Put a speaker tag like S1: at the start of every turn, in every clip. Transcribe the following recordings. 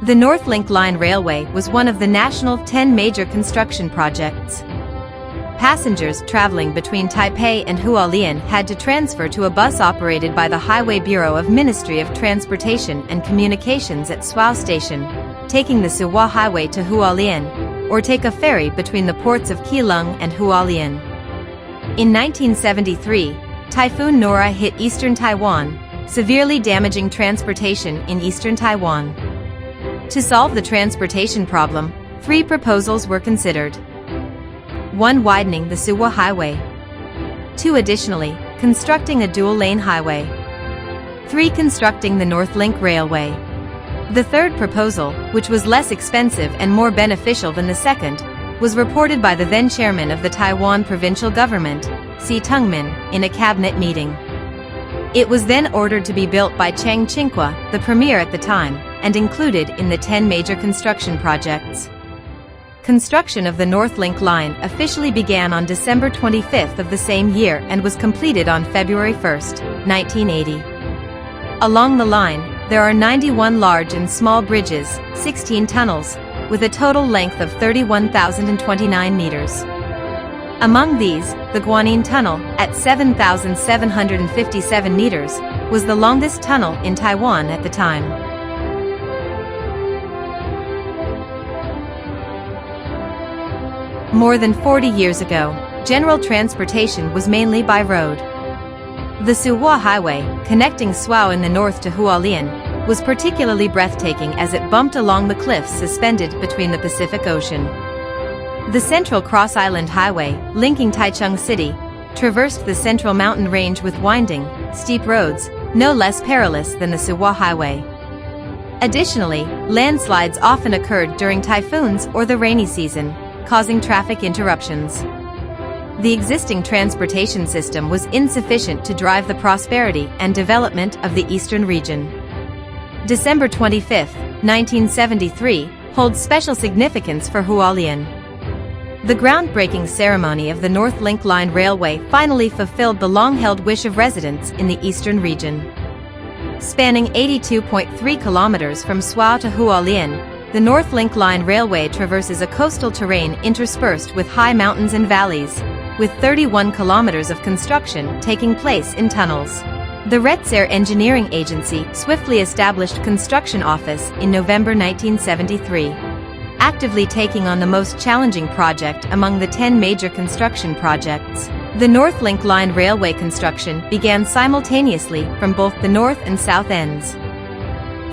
S1: The North Link Line Railway was one of the national 10 major construction projects. Passengers traveling between Taipei and Hualien had to transfer to a bus operated by the Highway Bureau of Ministry of Transportation and Communications at Suao Station, taking the Suwa Highway to Hualien, or take a ferry between the ports of Keelung and Hualien. In 1973, Typhoon Nora hit eastern Taiwan, severely damaging transportation in eastern Taiwan. To solve the transportation problem, 3 proposals were considered. 1. Widening the Suwa Highway. 2. Additionally, constructing a dual-lane highway. 3. Constructing the North Link Railway. The third proposal, which was less expensive and more beneficial than the second, was reported by the then chairman of the Taiwan provincial government, Si Tengmin, in a cabinet meeting. It was then ordered to be built by Chiang Ching-kwa, the premier at the time, and included in the 10 major construction projects. Construction of the North Link Line officially began on December 25 of the same year and was completed on February 1, 1980. Along the line, there are 91 large and small bridges, 16 tunnels, with a total length of 31,029 meters. Among these, the Guanyin Tunnel, at 7,757 meters, was the longest tunnel in Taiwan at the time. More than 40 years ago, general transportation was mainly by road. The Suwa Highway, connecting Suao in the north to Hualien, was particularly breathtaking as it bumped along the cliffs suspended between the Pacific Ocean. The Central Cross Island Highway, linking Taichung City, traversed the central mountain range with winding, steep roads, no less perilous than the Suwa Highway. Additionally, landslides often occurred during typhoons or the rainy season, causing traffic interruptions. The existing transportation system was insufficient to drive the prosperity and development of the eastern region. December 25, 1973, holds special significance for Hualien. The groundbreaking ceremony of the North Link Line Railway finally fulfilled the long-held wish of residents in the eastern region. Spanning 82.3 kilometers from Suao to Hualien, the North Link Line Railway traverses a coastal terrain interspersed with high mountains and valleys, with 31 kilometers of construction taking place in tunnels. The Retzer Engineering Agency swiftly established construction office in November 1973. Actively taking on the most challenging project among the 10 major construction projects. The North Link Line Railway construction began simultaneously from both the north and south ends.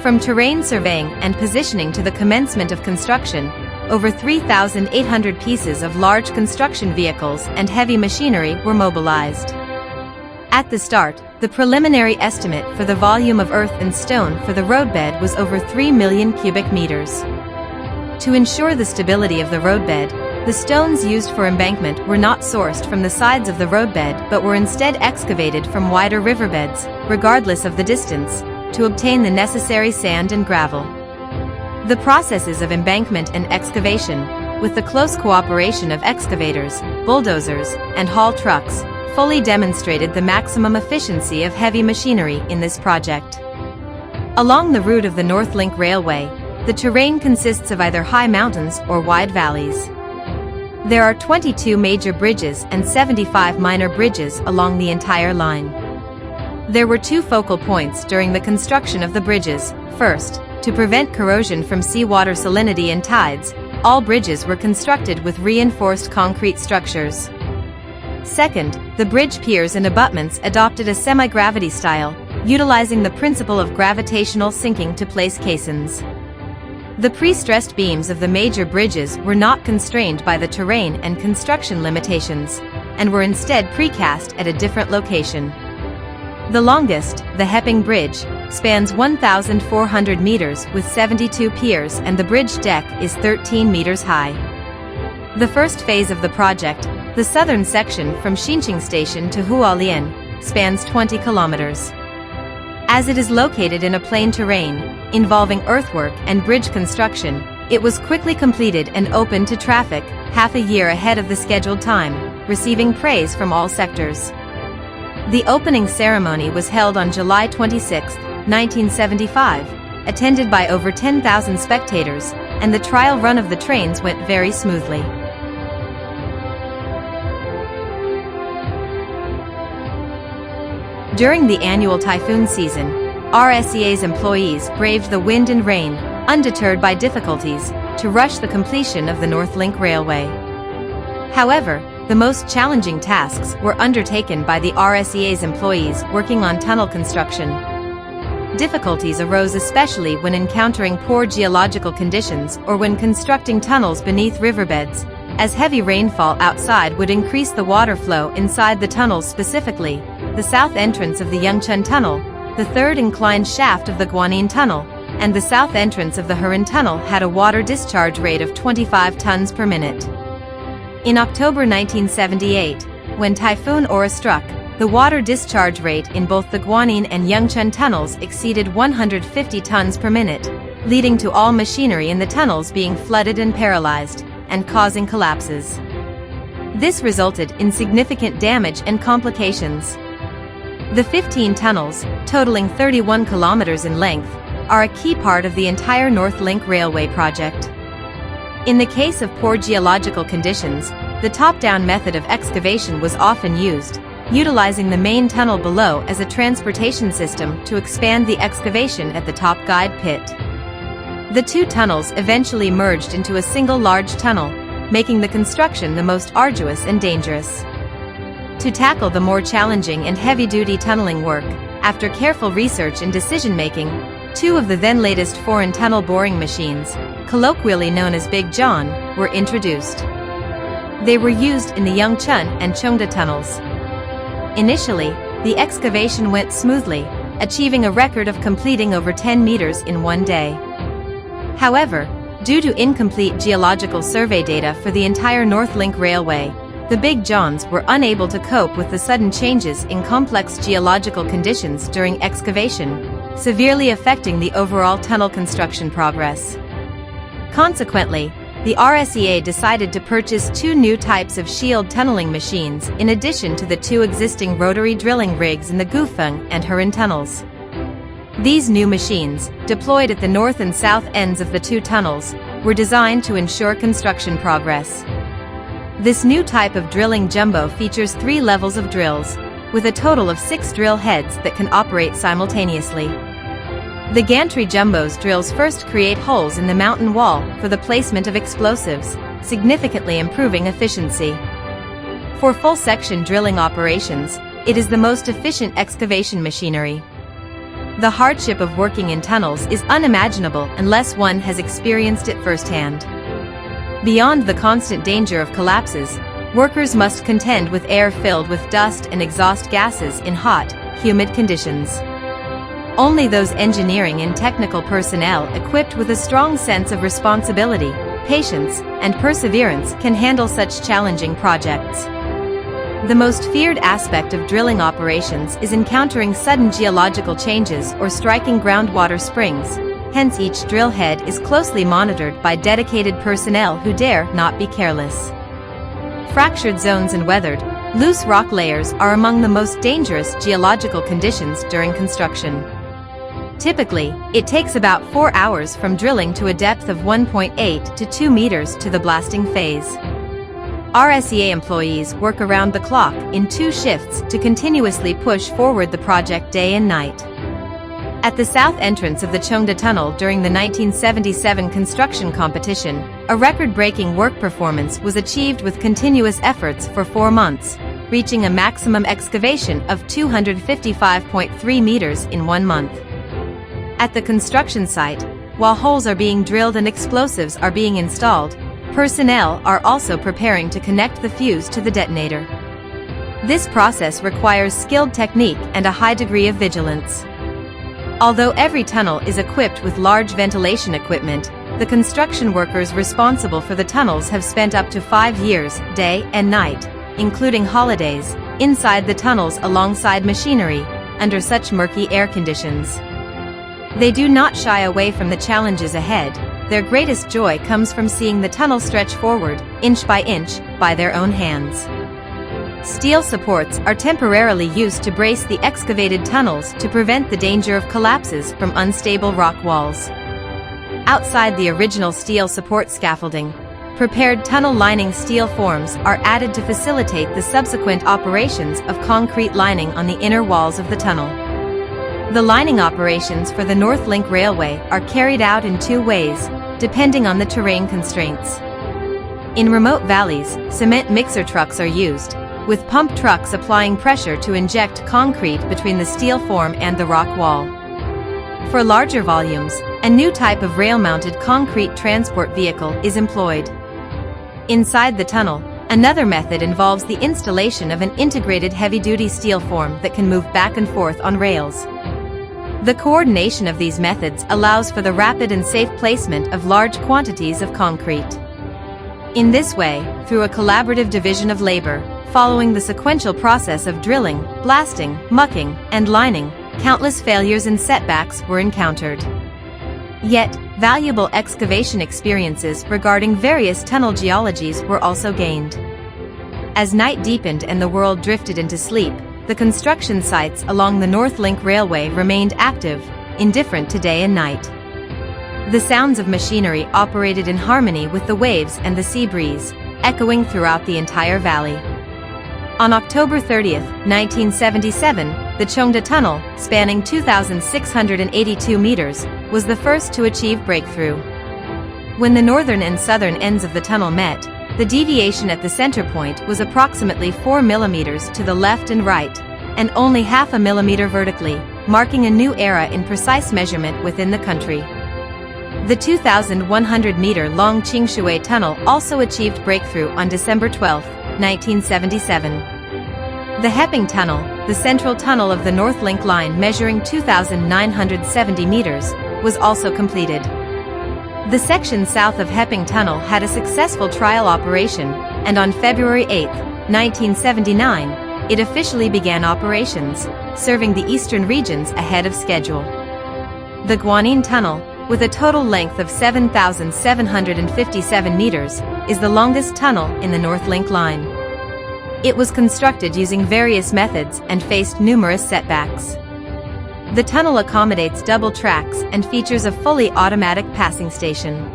S1: From terrain surveying and positioning to the commencement of construction, over 3,800 pieces of large construction vehicles and heavy machinery were mobilized. At the start, the preliminary estimate for the volume of earth and stone for the roadbed was over 3 million cubic meters. To ensure the stability of the roadbed, the stones used for embankment were not sourced from the sides of the roadbed but were instead excavated from wider riverbeds, regardless of the distance, to obtain the necessary sand and gravel. The processes of embankment and excavation, with the close cooperation of excavators, bulldozers, and haul trucks, fully demonstrated the maximum efficiency of heavy machinery in this project. Along the route of the North Link Railway, the terrain consists of either high mountains or wide valleys. There are 22 major bridges and 75 minor bridges along the entire line. There were 2 focal points during the construction of the bridges. First, to prevent corrosion from seawater salinity and tides, all bridges were constructed with reinforced concrete structures. Second, the bridge piers and abutments adopted a semi-gravity style, utilizing the principle of gravitational sinking to place caissons. The pre-stressed beams of the major bridges were not constrained by the terrain and construction limitations, and were instead precast at a different location. The longest, the Heping Bridge, spans 1,400 meters with 72 piers and the bridge deck is 13 meters high. The first phase of the project, the southern section from Xinqing Station to Hualien, spans 20 kilometers. As it is located in a plain terrain, involving earthwork and bridge construction, it was quickly completed and opened to traffic, half a year ahead of the scheduled time, receiving praise from all sectors. The opening ceremony was held on July 26, 1975, attended by over 10,000 spectators, and the trial run of the trains went very smoothly. During the annual typhoon season, RSEA's employees braved the wind and rain, undeterred by difficulties, to rush the completion of the North Link Railway. However, the most challenging tasks were undertaken by the RSEA's employees working on tunnel construction. Difficulties arose especially when encountering poor geological conditions or when constructing tunnels beneath riverbeds, as heavy rainfall outside would increase the water flow inside the tunnels, specifically the south entrance of the Yangchun Tunnel, the third inclined shaft of the Guanyin Tunnel, and the south entrance of the Heran Tunnel had a water discharge rate of 25 tons per minute. In October 1978, when Typhoon Aura struck, the water discharge rate in both the Guanyin and Yangchun tunnels exceeded 150 tons per minute, leading to all machinery in the tunnels being flooded and paralyzed, and causing collapses. This resulted in significant damage and complications. The 15 tunnels, totaling 31 kilometers in length, are a key part of the entire North Link Railway project. In the case of poor geological conditions, the top-down method of excavation was often used, utilizing the main tunnel below as a transportation system to expand the excavation at the top guide pit. The two tunnels eventually merged into a single large tunnel, making the construction the most arduous and dangerous. To tackle the more challenging and heavy-duty tunneling work, after careful research and decision-making, two of the then latest foreign tunnel boring machines, colloquially known as Big John, were introduced. They were used in the Yangchun and Cheongda tunnels. Initially, the excavation went smoothly, achieving a record of completing over 10 meters in one day. However, due to incomplete geological survey data for the entire North Link Railway, the Big Johns were unable to cope with the sudden changes in complex geological conditions during excavation, severely affecting the overall tunnel construction progress. Consequently, the RSEA decided to purchase two new types of shield tunneling machines in addition to the two existing rotary drilling rigs in the Gufeng and Heran tunnels. These new machines, deployed at the north and south ends of the two tunnels, were designed to ensure construction progress. This new type of drilling jumbo features 3 levels of drills, with a total of 6 drill heads that can operate simultaneously. The gantry jumbo's drills first create holes in the mountain wall for the placement of explosives, significantly improving efficiency. For full-section drilling operations, it is the most efficient excavation machinery. The hardship of working in tunnels is unimaginable unless one has experienced it firsthand. Beyond the constant danger of collapses, workers must contend with air filled with dust and exhaust gases in hot, humid conditions. Only those engineering and technical personnel equipped with a strong sense of responsibility, patience, and perseverance can handle such challenging projects. The most feared aspect of drilling operations is encountering sudden geological changes or striking groundwater springs. Hence, each drill head is closely monitored by dedicated personnel who dare not be careless. Fractured zones and weathered, loose rock layers are among the most dangerous geological conditions during construction. Typically, it takes about 4 hours from drilling to a depth of 1.8 to 2 meters to the blasting phase. RSEA employees work around the clock in 2 shifts to continuously push forward the project day and night. At the south entrance of the Cheongda Tunnel during the 1977 construction competition, a record-breaking work performance was achieved with continuous efforts for 4 months, reaching a maximum excavation of 255.3 meters in 1 month. At the construction site, while holes are being drilled and explosives are being installed, personnel are also preparing to connect the fuse to the detonator. This process requires skilled technique and a high degree of vigilance. Although every tunnel is equipped with large ventilation equipment, the construction workers responsible for the tunnels have spent up to 5 years, day and night, including holidays, inside the tunnels alongside machinery, under such murky air conditions. They do not shy away from the challenges ahead. Their greatest joy comes from seeing the tunnel stretch forward, inch by their own hands. Steel supports are temporarily used to brace the excavated tunnels to prevent the danger of collapses from unstable rock walls. Outside the original steel support scaffolding, prepared tunnel lining steel forms are added to facilitate the subsequent operations of concrete lining on the inner walls of the tunnel. The lining operations for the North Link Railway are carried out in two ways, depending on the terrain constraints. In remote valleys, cement mixer trucks are used, with pump trucks applying pressure to inject concrete between the steel form and the rock wall. For larger volumes, a new type of rail-mounted concrete transport vehicle is employed. Inside the tunnel, another method involves the installation of an integrated heavy-duty steel form that can move back and forth on rails. The coordination of these methods allows for the rapid and safe placement of large quantities of concrete. In this way, through a collaborative division of labor, following the sequential process of drilling, blasting, mucking, and lining, countless failures and setbacks were encountered. Yet, valuable excavation experiences regarding various tunnel geologies were also gained. As night deepened and the world drifted into sleep, the construction sites along the North Link Railway remained active, indifferent to day and night. The sounds of machinery operated in harmony with the waves and the sea breeze, echoing throughout the entire valley. On October 30, 1977, the Cheongda Tunnel, spanning 2,682 meters, was the first to achieve breakthrough. When the northern and southern ends of the tunnel met, the deviation at the center point was approximately 4 millimeters to the left and right, and only half a millimeter vertically, marking a new era in precise measurement within the country. The 2,100-meter-long Qingshui Tunnel also achieved breakthrough on December 12, 1977. The Heping Tunnel, the central tunnel of the North Link Line measuring 2,970 meters, was also completed. The section south of Heping Tunnel had a successful trial operation, and on February 8, 1979, it officially began operations, serving the eastern regions ahead of schedule. The Guanyin Tunnel, with a total length of 7,757 meters, is the longest tunnel in the North Link Line. It was constructed using various methods and faced numerous setbacks. The tunnel accommodates double tracks and features a fully automatic passing station.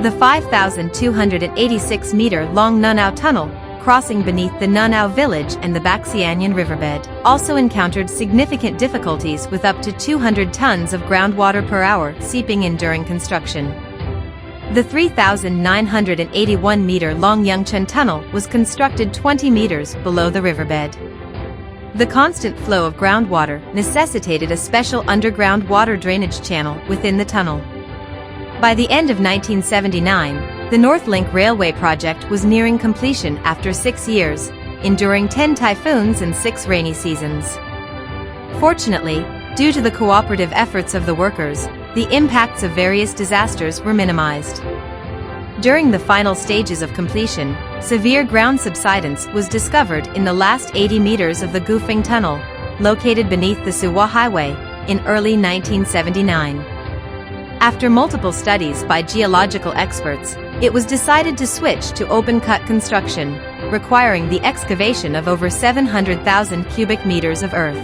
S1: The 5,286-meter-long Nunao Tunnel, crossing beneath the Nunao village and the Baxianyan riverbed, also encountered significant difficulties with up to 200 tons of groundwater per hour seeping in during construction. The 3,981-meter-long Yangchun Tunnel was constructed 20 meters below the riverbed. The constant flow of groundwater necessitated a special underground water drainage channel within the tunnel. By the end of 1979, the North Link Railway project was nearing completion after 6 years, enduring 10 typhoons and 6 rainy seasons. Fortunately, due to the cooperative efforts of the workers, the impacts of various disasters were minimized. During the final stages of completion, severe ground subsidence was discovered in the last 80 meters of the Gufeng Tunnel, located beneath the Suwa Highway, in early 1979. After multiple studies by geological experts, it was decided to switch to open-cut construction, requiring the excavation of over 700,000 cubic meters of earth.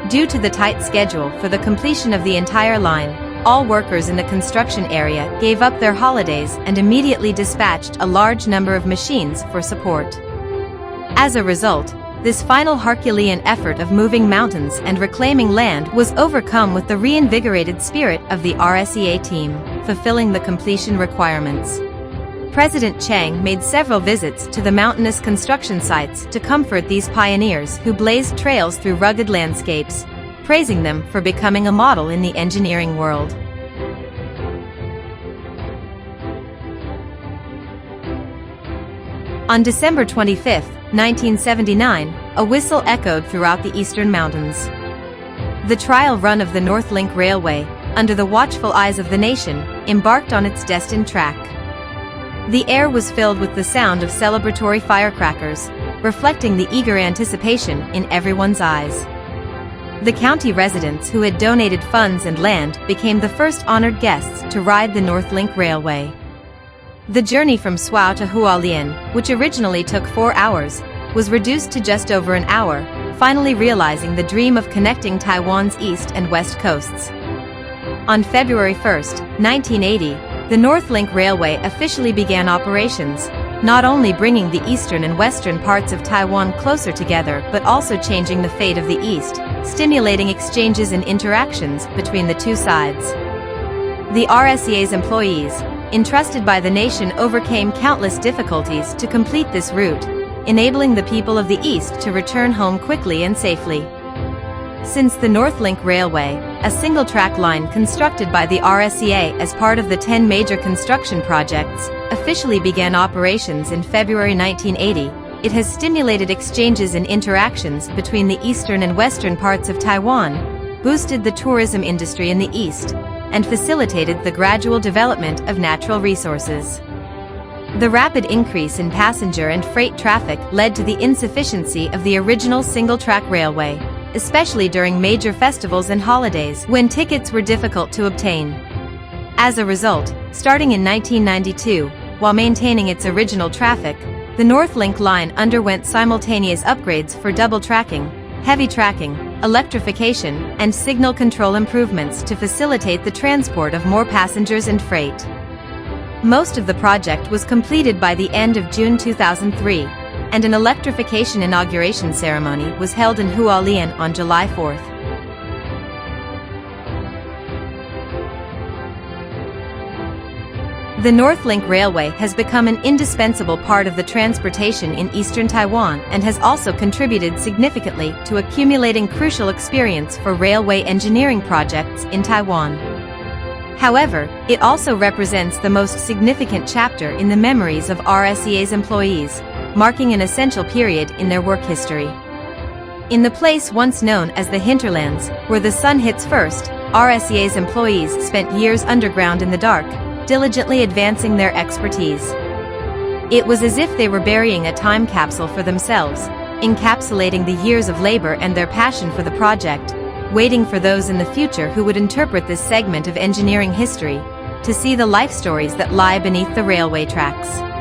S1: Due to the tight schedule for the completion of the entire line, all workers in the construction area gave up their holidays and immediately dispatched a large number of machines for support. As a result, this final Herculean effort of moving mountains and reclaiming land was overcome with the reinvigorated spirit of the RSEA team, fulfilling the completion requirements. President Chang made several visits to the mountainous construction sites to comfort these pioneers who blazed trails through rugged landscapes, praising them for becoming a model in the engineering world. On December 25, 1979, a whistle echoed throughout the eastern mountains. The trial run of the North Link Railway, under the watchful eyes of the nation, embarked on its destined track. The air was filled with the sound of celebratory firecrackers, reflecting the eager anticipation in everyone's eyes. The county residents who had donated funds and land became the first honored guests to ride the North Link Railway. The journey from Suao to Hualien, which originally took 4 hours, was reduced to just over an hour, finally realizing the dream of connecting Taiwan's east and west coasts. On February 1, 1980, the North Link Railway officially began operations, not only bringing the eastern and western parts of Taiwan closer together but also changing the fate of the east, stimulating exchanges and interactions between the two sides. The RSEA's employees, entrusted by the nation, overcame countless difficulties to complete this route, enabling the people of the East to return home quickly and safely. Since the North Link Railway, a single-track line constructed by the RSEA as part of the 10 major construction projects, officially began operations in February 1980, it has stimulated exchanges and interactions between the eastern and western parts of Taiwan, boosted the tourism industry in the East, and facilitated the gradual development of natural resources. The rapid increase in passenger and freight traffic led to the insufficiency of the original single-track railway, especially during major festivals and holidays when tickets were difficult to obtain. As a result, starting in 1992, while maintaining its original traffic, the North Link line underwent simultaneous upgrades for double tracking, heavy tracking, electrification, and signal control improvements to facilitate the transport of more passengers and freight. Most of the project was completed by the end of June 2003, and an electrification inauguration ceremony was held in Hualien on July 4. The North Link Railway has become an indispensable part of the transportation in eastern Taiwan and has also contributed significantly to accumulating crucial experience for railway engineering projects in Taiwan. However, it also represents the most significant chapter in the memories of RSEA's employees, marking an essential period in their work history. In the place once known as the hinterlands, where the sun hits first, RSEA's employees spent years underground in the dark, diligently advancing their expertise. It was as if they were burying a time capsule for themselves, encapsulating the years of labor and their passion for the project, waiting for those in the future who would interpret this segment of engineering history, to see the life stories that lie beneath the railway tracks.